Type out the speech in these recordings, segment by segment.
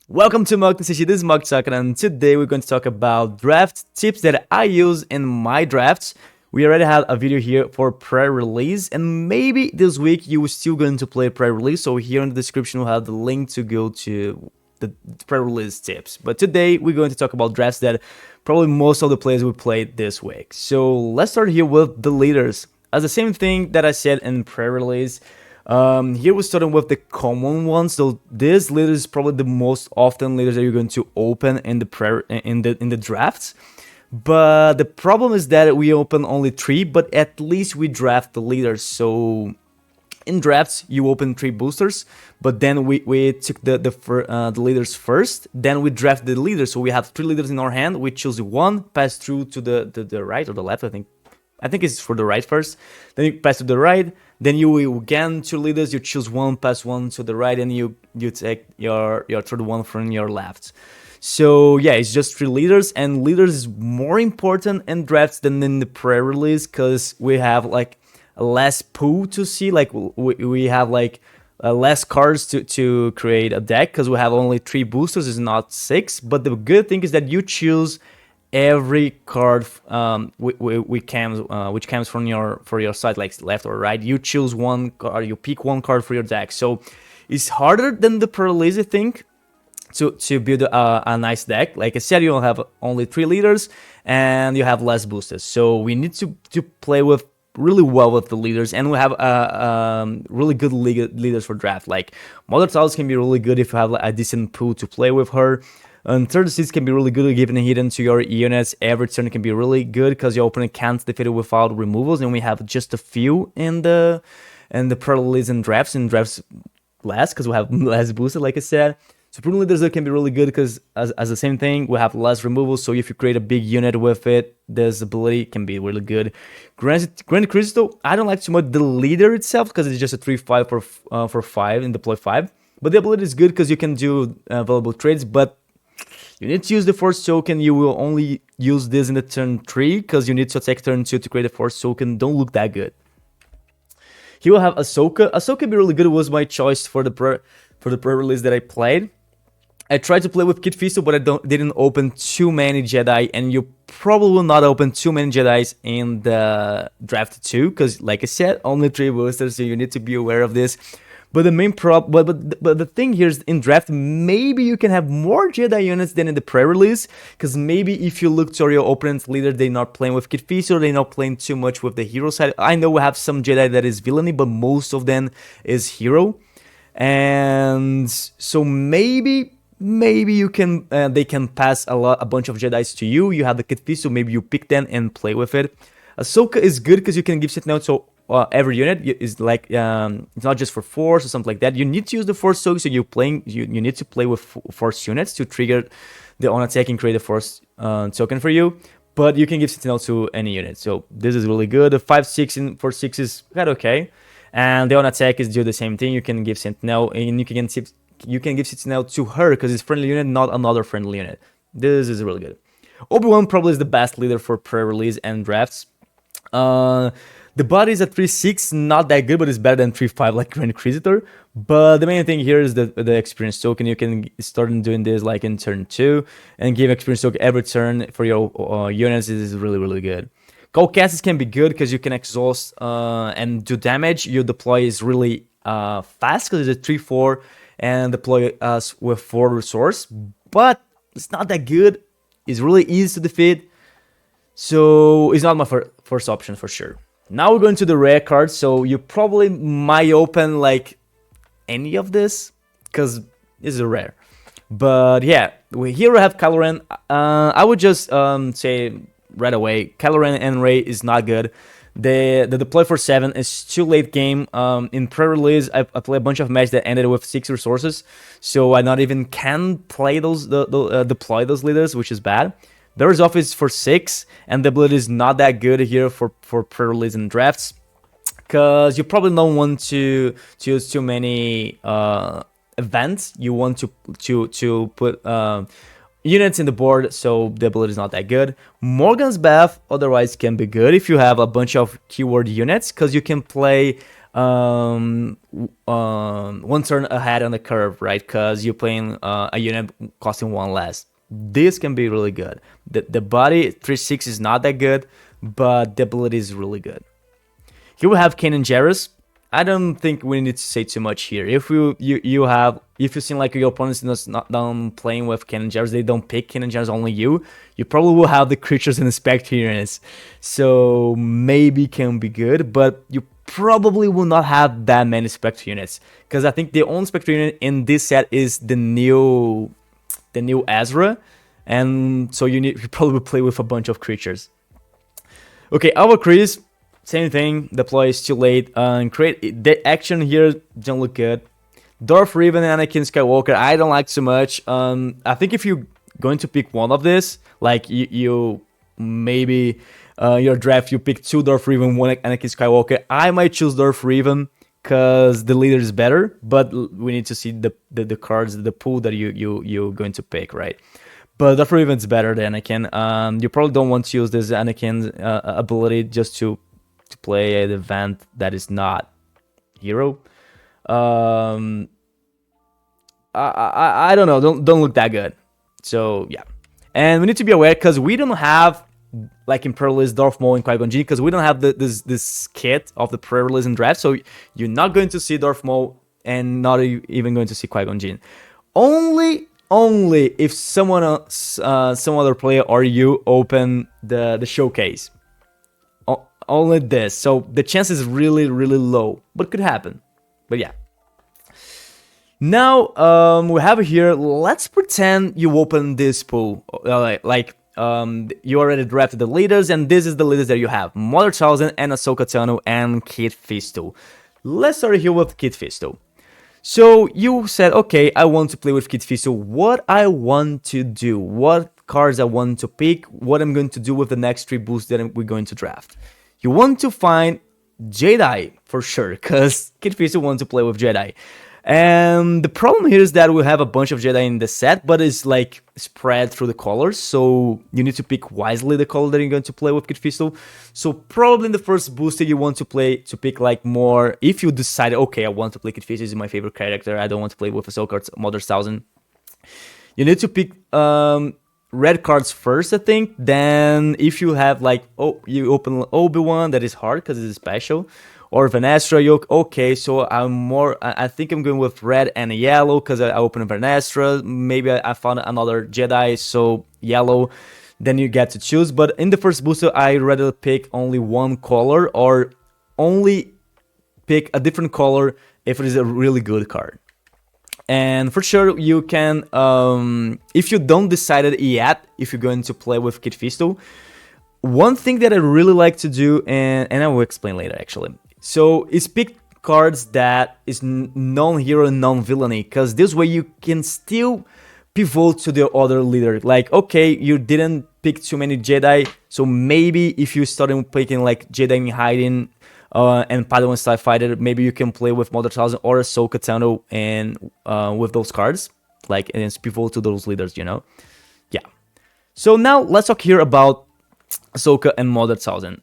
Welcome to Mug This is Mug and today we're going to talk about draft tips that I use in my drafts. We already had a video here for pre-release, and maybe this week you were still going to play pre-release, so here in the description we'll have the link to go to the pre-release tips. But today we're going to talk about drafts that probably most of the players will play this week. So let's start here with the leaders. As the same thing that I said in pre-release, here we're starting with the common ones. So this leader is probably the most often leaders that you're going to open in the drafts. But the problem is that we open only 3, but at least we draft the leaders. So in drafts you open 3 boosters, but then we took the leaders first, then we draft the leaders. So we have 3 leaders in our hand. We choose one, pass through to the right or the left. I think it's for the right first. Then you pass to the right. Then you again 2 leaders. You choose one, pass one to the right, and you take your third one from your left. So yeah, it's just 3 leaders, and leaders is more important in drafts than in the pre-release because we have like a less pool to see. Like we have like less cards to create a deck because we have only 3 boosters. It's not 6. But the good thing is that you choose every card which comes from your side, like left or right. You choose one card, you pick one card for your deck. So it's harder than the pre-release, I think, to build a nice deck. Like I said, you have only 3 leaders and you have less boosters. So we need to play with really well with the leaders, and we have really good leaders for draft. Like Mother Tiles can be really good if you have a decent pool to play with her. And third seeds can be really good giving a hidden to your units. Every turn can be really good because your opponent can't defeat it without removals, and we have just a few in the pre-release and drafts. In drafts less because we have less boosted, like I said. Supreme Leaders can be really good because as the same thing, we have less removals. So if you create a big unit with it, this ability can be really good. Grand Crystal, I don't like too much the leader itself because it's just a 3/5 for 5 and deploy 5. But the ability is good because you can do valuable trades, but you need to use the force token. You will only use this in the turn 3 because you need to attack turn 2 to create a force token. Don't look that good. Here we'll have Ahsoka. Ahsoka be really good. It was my choice for the pre-release that I played. I tried to play with Kit Fisto, but I didn't open too many Jedi, and you probably will not open too many Jedis in the draft 2 because, like I said, only 3 boosters, so you need to be aware of this. But the main but the thing here is in draft, maybe you can have more Jedi units than in the pre-release, because maybe if you look to your opponent's leader, they're not playing with Kit Fisto, they're not playing too much with the hero side. I know we have some Jedi that is Villainy, but most of them is hero, and so maybe you can they can pass a bunch of Jedis to you. You have the Kit Fisto, maybe you pick them and play with it. Ahsoka is good because you can give Sentinel to every unit is like it's not just for force or something like that. You need to use the force token, so you need to play with force units to trigger the on attack and create a force token for you. But you can give Sentinel to any unit, so this is really good. The 5/6 and 4/6 is kind of okay, and the on attack is do the same thing. You can give Sentinel, and you can give Sentinel to her because it's friendly unit, not another friendly unit. This is really good. Obi-Wan probably is the best leader for pre-release and drafts. The body is at 3/6, not that good, but it's better than 3/5 like Grand Inquisitor. But the main thing here is the experience token. You can start doing this like in turn 2 and give experience token every turn for your units. This is really, really good. Cold Casts can be good because you can exhaust and do damage. Your deploy is really fast because it's a 3/4 and deploy us with 4 resource. But it's not that good. It's really easy to defeat. So it's not my first option for sure. Now we're going to the rare cards, so you probably might open like any of this because this is a rare. But yeah, here we have Kylo Ren. I would just say right away, Kylo Ren and Rey is not good. The deploy for 7 is too late game. In pre-release, I play a bunch of matches that ended with 6 resources, so I not even can play those deploy those leaders, which is bad. There's office for 6, and the ability is not that good here for pre-release and drafts, because you probably don't want to use too many events. You want to put units in the board, so the ability is not that good. Morgan's Bath otherwise can be good if you have a bunch of keyword units, because you can play one turn ahead on the curve, right? Because you're playing a unit costing one less. This can be really good. The body 3/6 is not that good, but the ability is really good. Here we have Kane and Jarrus. I don't think we need to say too much here. If you seem like your opponent is not done playing with Kane and Jarrus, they don't pick Kane and Jarrus, only you probably will have the creatures and the spectre units. So maybe can be good, but you probably will not have that many spectre units. Because I think the only spectre unit in this set is the new Ezra. And so you probably play with a bunch of creatures. Okay, our Chris, same thing. Deploy is too late. And create the action here don't look good. Darth Revan and Anakin Skywalker, I don't like too much. I think if you're going to pick one of this, like you maybe your draft you pick 2 Darth Revan, 1 Anakin Skywalker, I might choose Darth Revan because the leader is better. But we need to see the cards, the pool that you're going to pick, right? But Darth Revan's better than Anakin. You probably don't want to use this Anakin ability just to play an event that is not hero. I don't know. Don't look that good. So yeah, and we need to be aware because we don't have like in pre-release Darth Maul and Qui-Gon Jinn because we don't have this kit of the pre-release and draft. So you're not going to see Darth Maul and not even going to see Qui-Gon Jinn. Only if someone else, some other player or you open the showcase. Only this. So the chance is really really low, but could happen. But yeah. Now we have here. Let's pretend you open this pool. You already drafted the leaders, and this is the leaders that you have: Mother Talzin and Ahsoka Tano and Kit Fisto. Let's start here with Kit Fisto. So you said, okay, I want to play with Kit Fisto. What I want to do, what cards I want to pick, what I'm going to do with the next 3 boosts that we're going to draft. You want to find Jedi for sure, because Kit Fisto wants to play with Jedi. And the problem here is that we have a bunch of Jedi in the set, but it's like spread through the colors, so you need to pick wisely the color that you're going to play with Kit Fisto. So probably in the first booster you want to pick like more, if you decide, okay, I want to play Kit Fisto, this is my favorite character, I don't want to play with Ahsoka or Mother Talzin. You need to pick red cards first, I think. Then if you have like, you open Obi-Wan, that is hard because it's special. Or Vanestra, okay, so I think I'm going with red and yellow because I opened Vanestra. Maybe I found another Jedi, so yellow. Then you get to choose. But in the first booster, I rather pick only one color or only pick a different color if it is a really good card. And for sure, you can, if you don't decide it yet, if you're going to play with Kit Fisto, one thing that I really like to do, and I will explain later actually. So is pick cards that is non-hero and non-villainy, because this way you can still pivot to the other leader. Like, okay, you didn't pick too many Jedi, so maybe if you started picking like Jedi in hiding and Padawan Star Fighter, maybe you can play with Mother Talzin or Ahsoka Tano and with those cards, like, and it's pivot to those leaders, you know? Yeah. So now let's talk here about Ahsoka and Mother Talzin.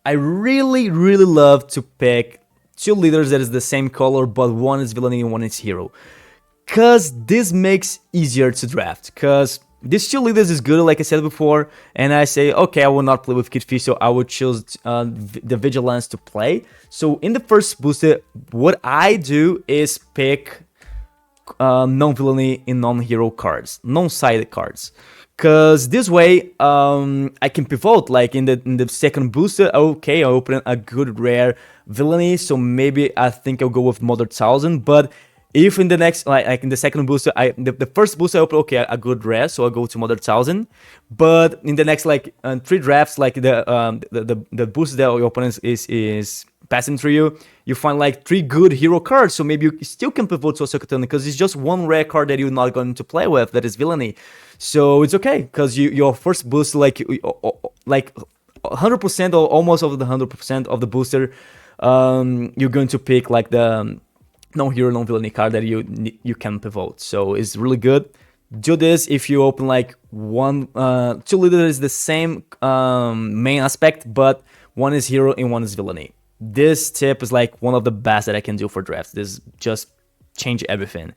I really, really love to pick 2 leaders that is the same color, but one is villainy and one is hero. Because this makes easier to draft. Because these 2 leaders is good, like I said before. And I say, okay, I will not play with Kit Fisto. I would choose the Vigilance to play. So in the first booster, what I do is pick non-villainy and non-hero cards. Non-sided cards. Because this way, I can pivot, like in the second booster, okay, I open a good rare villainy, so maybe I think I'll go with Mother Talzin, but if in the next, like in the second booster, the first booster I open, okay, a good rare, so I'll go to Mother Talzin, but in the next, like, 3 drafts, like the booster that you open is passing through you find like 3 good hero cards, so maybe you still can pivot to Ahsoka Tano because it's just one rare card that you're not going to play with, that is villainy. So it's okay because your first boost, like 100% or almost over the 100% of the booster, you're going to pick like the non-hero, non-villainy card that you can pivot. So it's really good. Do this if you open like 2 leaders the same main aspect, but one is hero and one is villainy. this tip is like one of the best that I can do for drafts. This just change everything.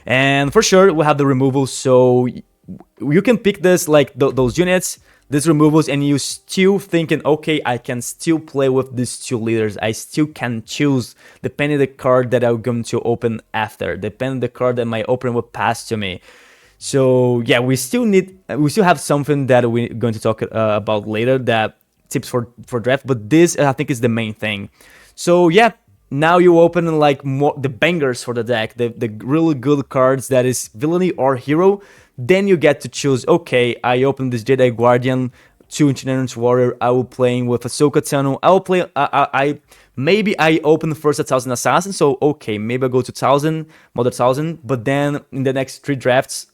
And for sure, we have the removal, so you can pick this like those units, these removals, and you still thinking, okay, I can still play with these two leaders. I still can choose depending the card that I'm going to open after, depending the card that my opponent will pass to me. So yeah, we still have something that we're going to talk about later, that tips for draft, but this I think is the main thing. So yeah, now you open like more the bangers for the deck, the really good cards, that is Villainy or Hero. Then you get to choose, okay, I open this Jedi Guardian, 2 Itinerant Warrior, I will play with Ahsoka Tano, I will play, maybe I open first 1,000 Assassin, so okay, maybe I go to 1,000, Mother 1,000, but then in the next 3 drafts,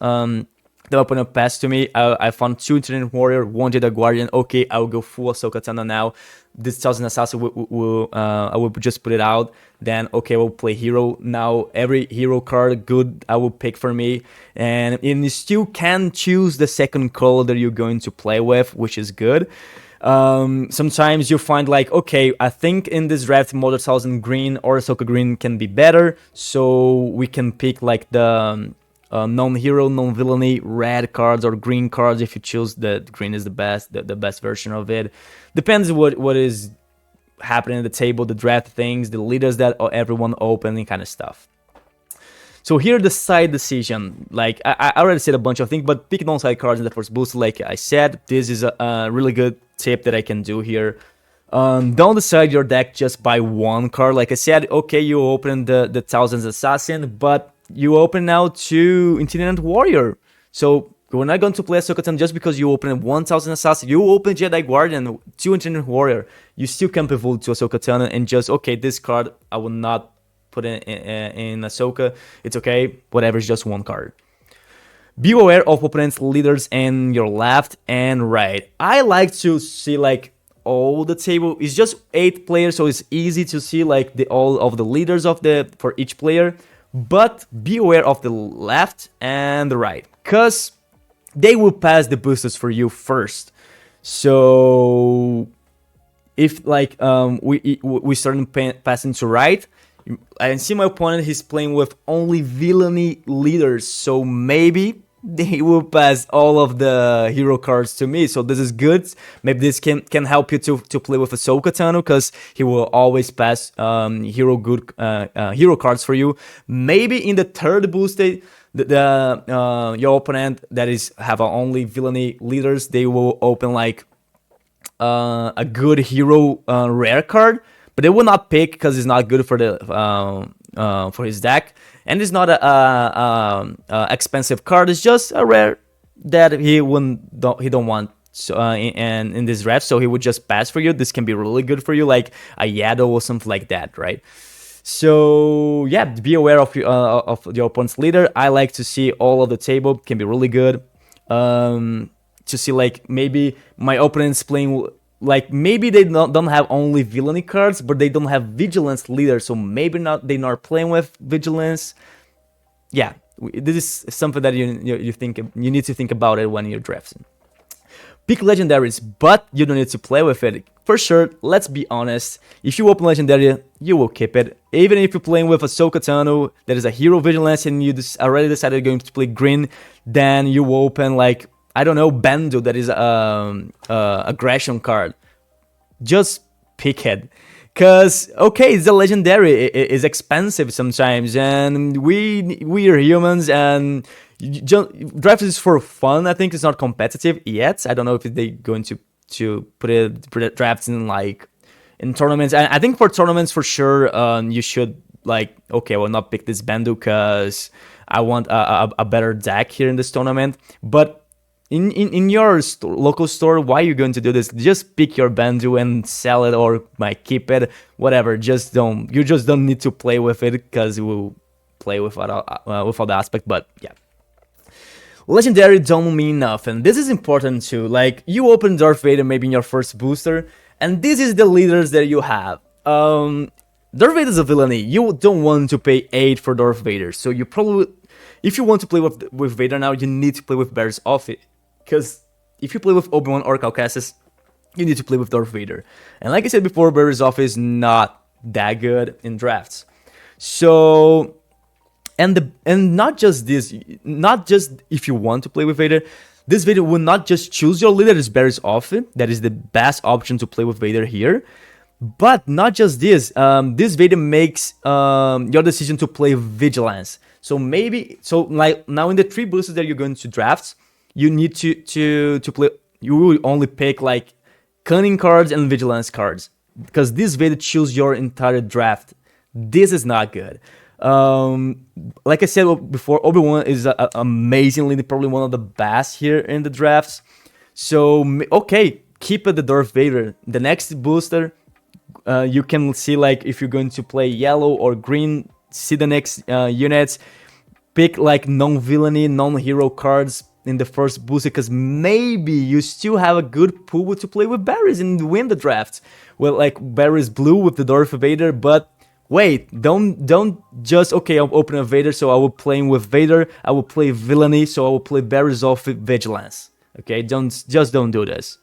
the opponent passed to me, I found 2 Itinerant Warrior, 1 Jedi Guardian, okay, I will go full Ahsoka Tano now. This 1,000 Assassin, I will just put it out. Then, okay, we'll play Hero. Now, every Hero card, good, I will pick for me. And you still can choose the second color that you're going to play with, which is good. Sometimes you find like, okay, I think in this draft, Mother 1,000 green or Ahsoka green can be better. So we can pick like the non-hero, non-villainy red cards or green cards. If you choose that green is the best, the best version of it. Depends what is happening at the table, the draft things, the leaders that everyone opening, kind of stuff. So here the side decision, like I already said a bunch of things, but pick non-side cards in the first boost. Like I said, this is a really good tip that I can do here. Don't decide your deck just by one card. Like I said, okay, you open the 1,000 Assassin, but you open now 2 Itinerant Warrior. So we're not going to play Ahsoka Tano just because you open 1,000 Assassin. You open Jedi Guardian, 2 Itinerant Warrior. You still can pivot to Ahsoka Tano and just, okay, this card I will not put in Ahsoka. It's okay, whatever, it's just one card. Be aware of opponent's leaders in your left and right. I like to see like all the table. It's just 8 players, so it's easy to see like all of the leaders for each player. But be aware of the left and the right, because they will pass the boosters for you first. So if like we start passing to right, I see my opponent, he's playing with only villainy leaders, so maybe they will pass all of the hero cards to me. So this is good. Maybe this can help you to play with Ahsoka Tano, because he will always pass hero cards for you. Maybe in the third boost your opponent that is have only villainy leaders, they will open like a good hero rare card, but they will not pick because it's not good for the for his deck, and it's not a expensive card. It's just a rare that he don't want. So in this draft, so he would just pass for you. This can be really good for you, like a Yaddle or something like that, right? So yeah, be aware of your opponent's leader. I like to see all of the table, can be really good. To see like maybe my opponent's playing like maybe they don't have only villainy cards, but they don't have vigilance leader, so maybe they're not playing with vigilance. Yeah, this is something that you need to think about it when you're drafting. Pick legendaries, but you don't need to play with it. For sure, let's be honest, if you open legendary, you will keep it. Even if you're playing with Ahsoka Tano, that is a hero vigilance, and you already decided you're going to play green, then you will open like, I don't know, Bando, that is aggression card. Just pick it. Because, okay, it's a legendary, it's expensive sometimes, and we are humans, and draft is for fun. I think it's not competitive yet. I don't know if they're going to put drafts in like in tournaments. I think for tournaments for sure, you should like, okay, I will not pick this Bando because I want a better deck here in this tournament. But in your local store, why are you going to do this? Just pick your Bando and sell it, or like keep it, whatever. You just don't need to play with it, because it will play without the aspect. But yeah. Legendary don't mean nothing. This is important too. Like, you open Darth Vader maybe in your first booster, and this is the leaders that you have. Darth Vader is a villainy. You don't want to pay 8 for Darth Vader, so you probably, if you want to play with Vader now, you need to play with Bears off it. Because if you play with Obi-Wan or Caucasus, you need to play with Darth Vader. And like I said before, Beresov is not that good in drafts. So, and not just this, not just if you want to play with Vader. This Vader will not just choose your leader as Beresov. That is the best option to play with Vader here. But not just this, this Vader makes your decision to play Vigilance. So maybe, so like now in the 3 boosters that you're going to draft, you need to play, you will only pick like Cunning cards and Vigilance cards. Because this Vader choose your entire draft. This is not good. Like I said before, Obi-Wan is amazingly, probably one of the best here in the drafts. So, okay, keep it the Darth Vader. The next booster, you can see like if you're going to play yellow or green, see the next units, pick like non-villainy, non-hero cards in the first booster, because maybe you still have a good pool to play with Barrys and win the draft. Well, like Barrys blue with the Darth Vader, but wait, don't just, okay, I'll open a Vader, so I will play with Vader, I will play Villainy, so I will play Barrys off Vigilance. Okay, don't do this.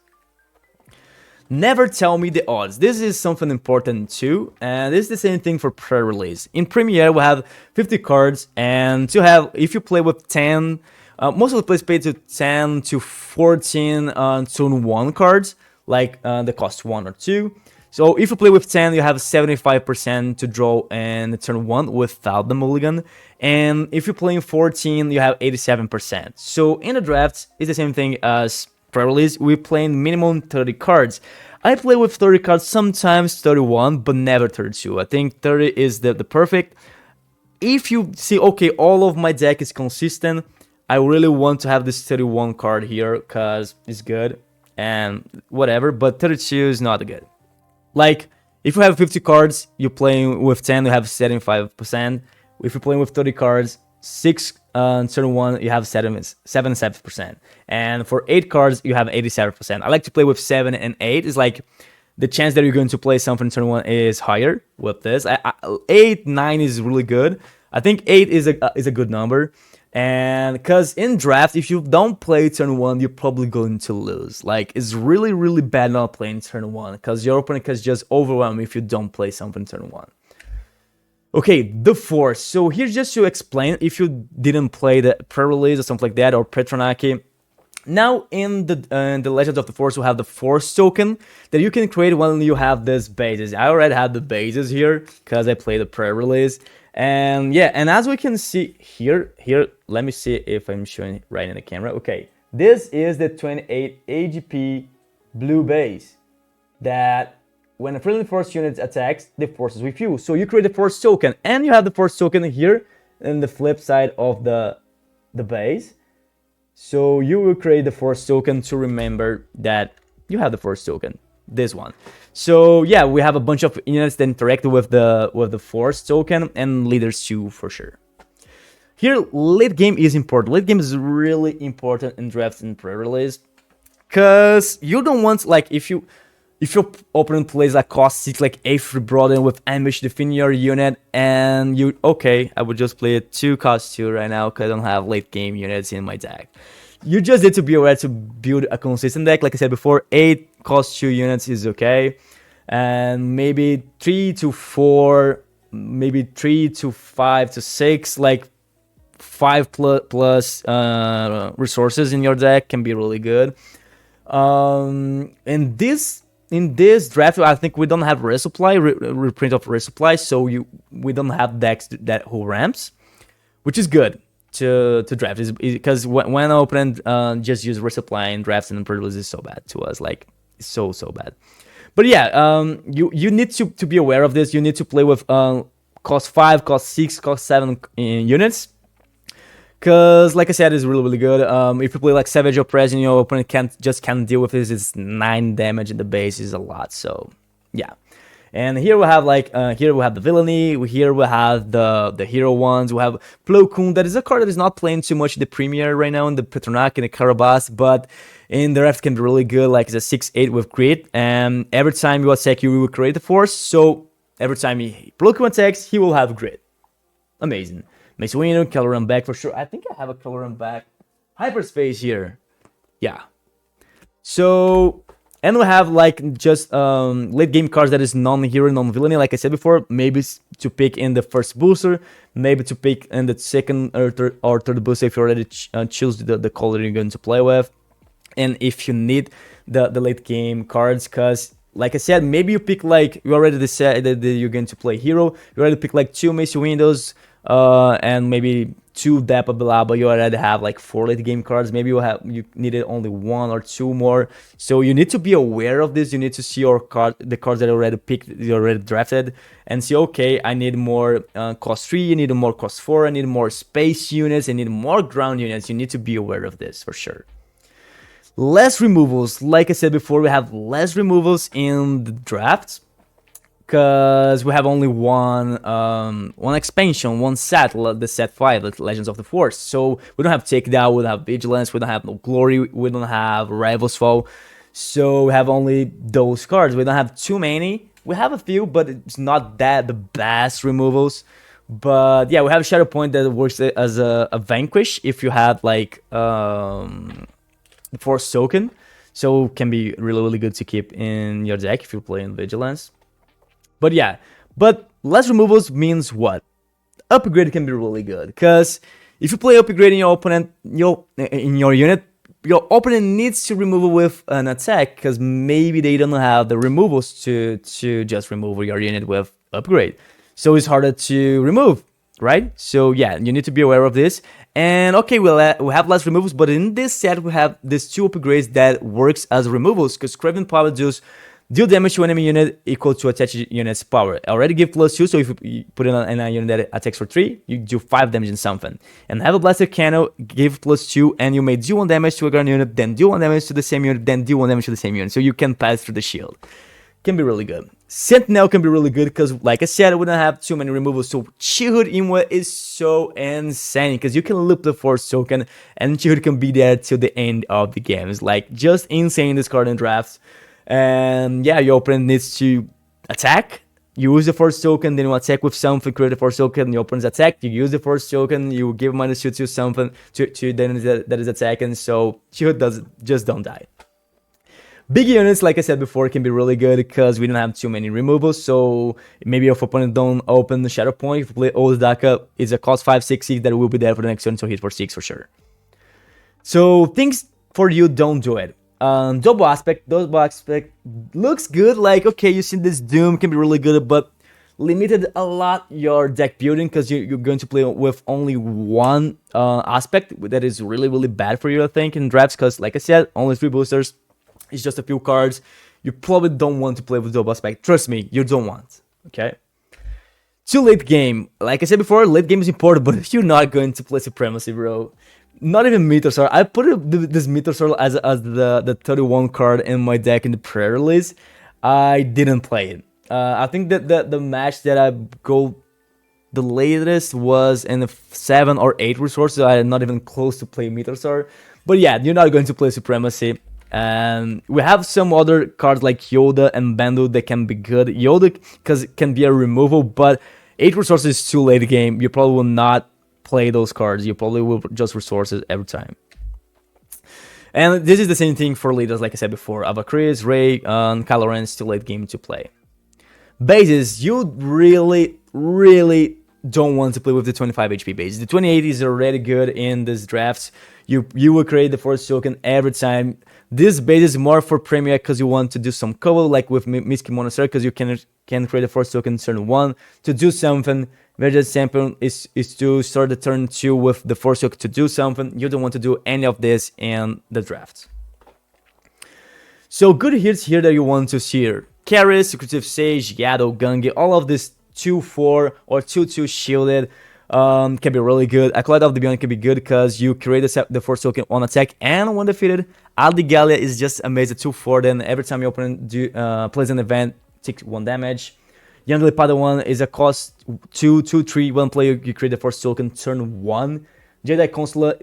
Never tell me the odds. This is something important too, and this is the same thing for pre-release. In Premiere, we have 50 cards, and to have, if you play with 10, most of the players pay to 10 to 14 turn 1 cards, like they cost 1 or 2. So if you play with 10, you have 75% to draw in turn 1 without the mulligan. And if you're playing 14, you have 87%. So in the draft, it's the same thing as pre-release. We're playing minimum 30 cards. I play with 30 cards, sometimes 31, but never 32. I think 30 is the perfect. If you see, okay, all of my deck is consistent, I really want to have this 31 card here because it's good and whatever, but 32 is not good. Like, if you have 50 cards, you're playing with 10, you have 75%. If you're playing with 30 cards, 6 turn 1, you have 77%. And for 8 cards, you have 87%. I like to play with 7 and 8. It's like the chance that you're going to play something in turn 1 is higher with this. 8, 9 is really good. I think 8 is a good number. And because in draft, if you don't play turn 1, you're probably going to lose. Like, it's really, really bad not playing turn 1 because your opponent can just overwhelm if you don't play something turn 1. Okay, the Force. So here's just to explain if you didn't play the pre-release or something like that, or Petronaki. Now in the Legends of the Force, we have the Force token that you can create when you have these bases. I already have the bases here because I played the pre-release. And yeah, and as we can see here, let me see if I'm showing it right in the camera. Okay, this is the 28 AGP blue base that when a friendly Force unit attacks, the Force is with you. So you create the Force token, and you have the Force token here in the flip side of the base. So you will create the Force token to remember that you have the Force token. This one. So yeah, we have a bunch of units that interact with the Force token and leaders too, for sure. Here, late game is important. Late game is really important in drafts and pre-release, because you don't want, like, if your opponent plays a cost 6 like A3 Broaden with ambush defend your unit, and you, okay, I would just play a 2 cost 2 right now because I don't have late game units in my deck. You just need to be aware to build a consistent deck. Like I said before, 8 cost 2 units is okay. And maybe 3 to 4, maybe 3 to 5 to 6, like 5 plus resources in your deck can be really good. In this draft, I think we don't have resupply, reprint of resupply, so we don't have decks that who ramps, which is good to draft, because when I open just use resupply in drafts and pre-release is so bad to us, like so bad. But yeah, you need to be aware of this. You need to play with cost 5, cost 6, cost 7 units, because like I said, it's really good. If you play like Savage Opress and your opponent can't deal with this, it's 9 damage in the base is a lot. So yeah. And here we have the Villainy. Here we have the hero ones. We have Plo Koon. That is a card that is not playing too much in the Premiere right now in the Petronak and the Karabas, but in the draft can be really good. Like it's a 6/8 with grit, and every time you attack, you will create the Force. So every time Plo Koon attacks, he will have grit. Amazing. Mace Windu, Caloran back for sure. I think I have a Caloran back. Hyperspace here. Yeah. So. And we have like just late game cards that is non-hero, non-villainy, like I said before. Maybe to pick in the first booster, maybe to pick in the second or third booster if you already choose the color you're going to play with. And if you need the late game cards, because like I said, maybe you pick like, you already decided that you're going to play hero, you already pick like 2 Macy Windows, and maybe 2 Dappa Balaba, you already have like 4 late game cards. Maybe you needed only 1 or 2 more. So you need to be aware of this. You need to see your the cards that you already picked, you already drafted, and see, okay, I need more cost 3, I need more cost 4, I need more space units, I need more ground units. You need to be aware of this for sure. Less removals. Like I said before, we have less removals in the drafts because we have only one expansion, one set, the set 5, the Legends of the Force. So we don't have Takedown, we don't have Vigilance, we don't have No Glory, we don't have Rival's Fall. So we have only those cards. We don't have too many. We have a few, but it's not that the best removals. But yeah, we have Shadow Point that works as a Vanquish if you have like Force Token, so can be really good to keep in your deck if you play in Vigilance. But yeah, but less removals means what? Upgrade can be really good, because if you play upgrade in your opponent, in your unit, your opponent needs to remove it with an attack, because maybe they don't have the removals to just remove your unit with upgrade, so it's harder to remove, right? So yeah, you need to be aware of this. And okay, we have less removals, but in this set we have these 2 upgrades that works as removals, because Craven Power deal damage to enemy unit equal to attached unit's power. I already give +2, so if you put in a unit that attacks for 3, you do 5 damage in something. And have a Blaster Cannon, give +2, and you may do 1 damage to a ground unit, then do 1 damage to the same unit, then do 1 damage to the same unit, so you can pass through the shield. Can be really good. Sentinel can be really good because, like I said, we don't have too many removals. So Chihud Inwa is so insane because you can loop the Force Token and Chihud can be there till the end of the game. It's like just insane, this card in drafts. And yeah, your opponent needs to attack. You use the Force Token, then you attack with something, create the Force Token, your opponent's attack. You use the Force Token, you give -2 to something to then that is attacking. So Chihud just don't die. Big units, like I said before, can be really good because we don't have too many removals. So maybe if opponent don't open the Shadow Point, if you play Old Daka, it's a cost 5, 6, 6 that will be there for the next turn, so hit for 6 for sure. So things for you, don't do it. Double aspect looks good. Like, okay, you see this Doom can be really good, but limited a lot your deck building because you're going to play with only one aspect that is really bad for you, I think, in drafts. Because like I said, only 3 boosters. It's just a few cards. You probably don't want to play with double aspect. Trust me, you don't want. Okay. To late game. Like I said before, late game is important, but you're not going to play Supremacy, bro. Not even Mythosaur. I put this Mythosaur as the 31 card in my deck in the pre-release. I didn't play it. I think that the match that I go the latest was in the 7 or 8 resources. So I'm not even close to play Mythosaur. But yeah, you're not going to play Supremacy. And we have some other cards like Yoda and Bendu that can be good. Yoda because it can be a removal, but 8 resources is too late game. You probably will not play those cards. You probably will just resources every time. And this is the same thing for leaders, like I said before. Avacris, Rey, and Kylo Ren is too late game to play. Bases, you really don't want to play with the 25 HP base. The 28 is already good in this drafts. You will create the Force Token every time. This base is more for Premier because you want to do some combo, like with Miski Monastery, because you can create a Force Token turn 1 to do something. Very champion is to start the turn 2 with the Force Token to do something. You don't want to do any of this in the draft. So good hits here that you want to see here. Karis, Secretive Sage, Yaddle, Gungi, all of this 2-4 or 2-2 shielded can be really good. Acolyte of the Beyond can be good because you create the Force Token on attack and when defeated. Aldigalia is just amazing 2-4, then every time your opponent plays an event, takes 1 damage. Youngly Padawan is a cost 2-3. One player, you create the Force Token turn 1. Jedi Consular,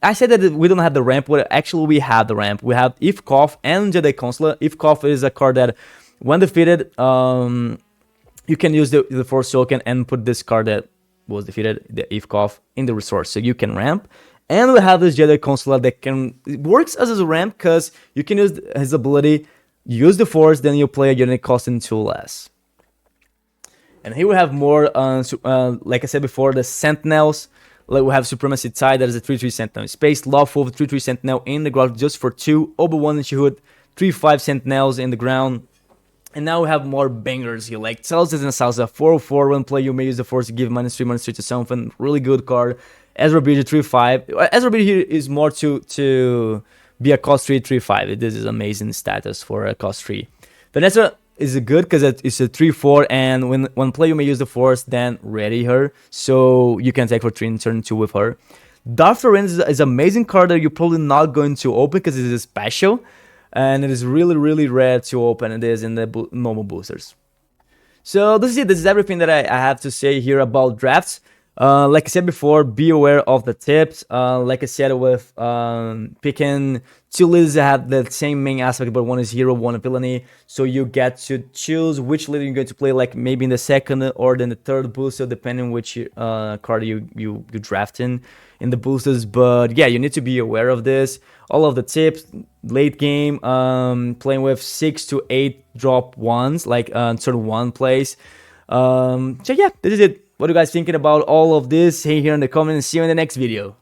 I said that we don't have the ramp, but actually we have the ramp. We have If Koth and Jedi Consular. If Koth is a card that, when defeated, you can use the Force Token and put this card that was defeated, the If Koth, in the resource. So you can ramp, And we have this Jedi Consular that it works as a ramp because you can use his ability, use the Force, then you play a unit costing 2 less. And here we have more, like I said before, the Sentinels. Like we have Supremacy Tide, that is a 3/3 Sentinel. Space Lawful, 3/3 Sentinel in the ground just for 2. Obi-Wan and Shihud, 3/5 Sentinels in the ground. And now we have more bangers here, like Celsius and Salsa, 4/4. When play, you may use the Force to give -3, -3 to something. Really good card. Ezra Bridger, 3/5. Ezra Bridger here is more to be a cost 3, 3/5. This is amazing status for a cost 3. Vanessa is good because it's a 3/4, and when play you may use the Force, then ready her, so you can take for 3 in turn 2 with her. Darth Lorenz is an amazing card that you're probably not going to open because it is special, and it is really rare to open. It is in the normal boosters. So this is it. This is everything that I have to say here about drafts. Like I said before, be aware of the tips. Like I said, with picking 2 leaders that have the same main aspect, but one is hero, one is villainy. So you get to choose which leader you're going to play, like maybe in the second or then the third booster, depending which card you draft in the boosters. But yeah, you need to be aware of this. All of the tips, late game, playing with 6 to 8 drop ones, like turn 1 plays. So yeah, this is it. What are you guys thinking about all of this? Hey here in the comments, and see you in the next video.